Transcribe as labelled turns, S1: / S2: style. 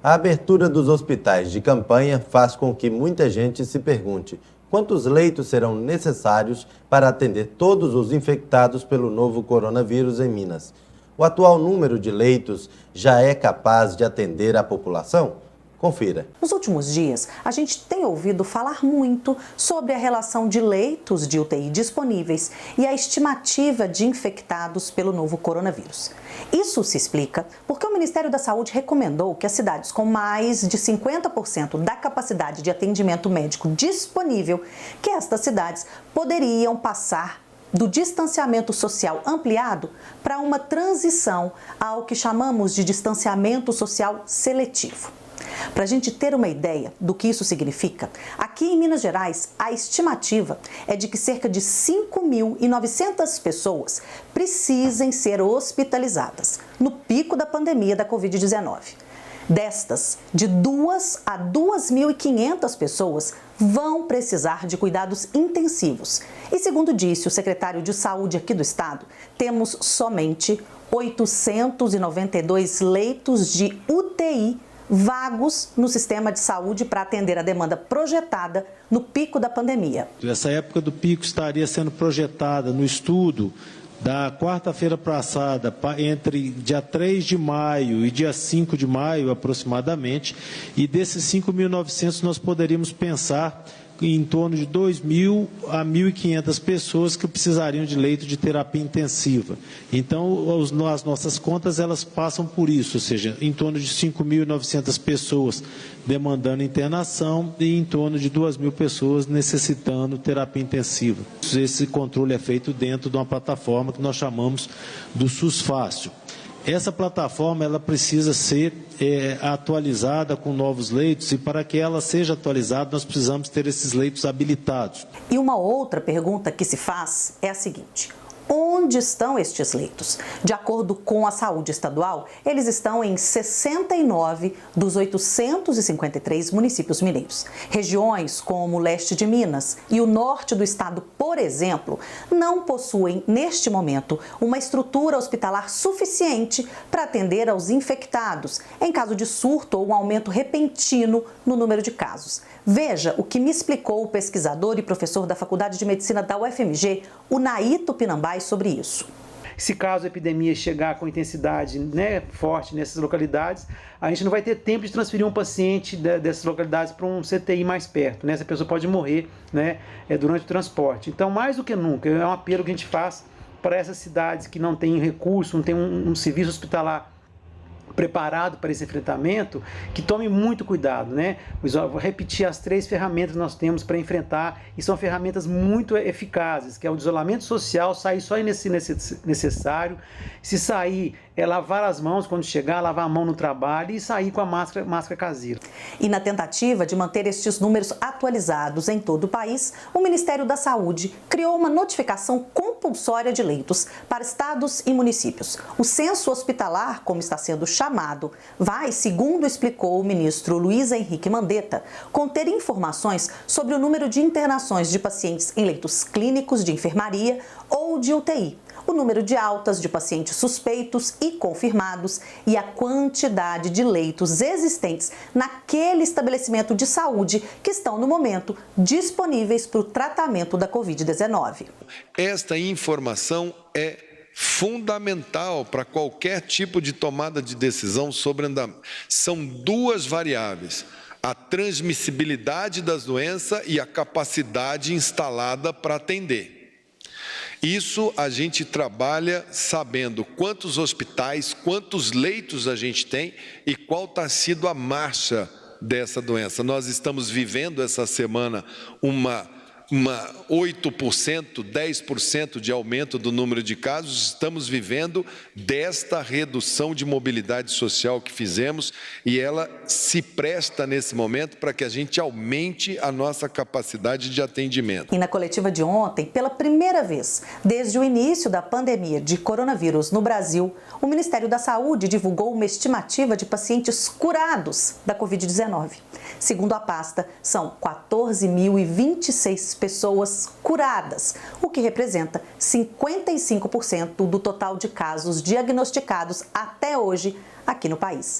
S1: A abertura dos hospitais de campanha faz com que muita gente se pergunte quantos leitos serão necessários para atender todos os infectados pelo novo coronavírus em Minas. O atual número de leitos já é capaz de atender a população? Confira.
S2: Nos últimos dias, a gente tem ouvido falar muito sobre a relação de leitos de UTI disponíveis e a estimativa de infectados pelo novo coronavírus. Isso se explica porque o Ministério da Saúde recomendou que as cidades com mais de 50% da capacidade de atendimento médico disponível, que estas cidades poderiam passar do distanciamento social ampliado para uma transição ao que chamamos de distanciamento social seletivo. Para a gente ter uma ideia do que isso significa, aqui em Minas Gerais, a estimativa é de que cerca de 5.900 pessoas precisem ser hospitalizadas no pico da pandemia da Covid-19. Destas, de 2 a 2.500 pessoas vão precisar de cuidados intensivos. E segundo disse o secretário de Saúde aqui do estado, temos somente 892 leitos de UTI vagos no sistema de saúde para atender a demanda projetada no pico da pandemia.
S3: Essa época do pico estaria sendo projetada no estudo da quarta-feira passada, entre dia 3 de maio e dia 5 de maio aproximadamente, e desses 5.900 nós poderíamos pensar em torno de 2.000 a 1.500 pessoas que precisariam de leito de terapia intensiva. Então, as nossas contas elas passam por isso, ou seja, em torno de 5.900 pessoas demandando internação e em torno de 2.000 pessoas necessitando terapia intensiva. Esse controle é feito dentro de uma plataforma que nós chamamos do SUS Fácil. Essa plataforma ela precisa ser atualizada com novos leitos e para que ela seja atualizada nós precisamos ter esses leitos habilitados.
S2: E uma outra pergunta que se faz é a seguinte: onde estão estes leitos? De acordo com a saúde estadual, eles estão em 69 dos 853 municípios mineiros. Regiões como o leste de Minas e o norte do estado, por exemplo, não possuem, neste momento, uma estrutura hospitalar suficiente para atender aos infectados, em caso de surto ou um aumento repentino no número de casos. Veja o que me explicou o pesquisador e professor da Faculdade de Medicina da UFMG, o Naí Tupinambás, sobre isso.
S4: Se caso a epidemia chegar com intensidade forte nessas localidades, a gente não vai ter tempo de transferir um paciente dessas localidades para um CTI mais perto. Essa pessoa pode morrer durante o transporte. Então, mais do que nunca, é um apelo que a gente faz para essas cidades que não têm recurso, não têm um serviço hospitalar preparado para esse enfrentamento, que tome muito cuidado, Vou repetir as 3 ferramentas que nós temos para enfrentar, e são ferramentas muito eficazes, que é o isolamento social, sair só necessário, se sair lavar as mãos quando chegar, lavar a mão no trabalho e sair com a máscara caseira.
S2: E na tentativa de manter estes números atualizados em todo o país, o Ministério da Saúde criou uma notificação compulsória de leitos para estados e municípios. O censo hospitalar, como está sendo chamado, vai, segundo explicou o ministro Luiz Henrique Mandetta, conter informações sobre o número de internações de pacientes em leitos clínicos de enfermaria ou de UTI, o número de altas de pacientes suspeitos e confirmados e a quantidade de leitos existentes naquele estabelecimento de saúde que estão, no momento, disponíveis para o tratamento da Covid-19.
S5: Esta informação é fundamental para qualquer tipo de tomada de decisão sobre andamento. São 2 variáveis: a transmissibilidade das doenças e a capacidade instalada para atender. Isso a gente trabalha sabendo quantos hospitais, quantos leitos a gente tem e qual está sido a marcha dessa doença. Nós estamos vivendo essa semana uma 8%, 10% de aumento do número de casos, estamos vivendo desta redução de mobilidade social que fizemos e ela se presta nesse momento para que a gente aumente a nossa capacidade de atendimento.
S2: E na coletiva de ontem, pela primeira vez desde o início da pandemia de coronavírus no Brasil, o Ministério da Saúde divulgou uma estimativa de pacientes curados da Covid-19. Segundo a pasta, são 14.026 pessoas curadas, o que representa 55% do total de casos diagnosticados até hoje aqui no país.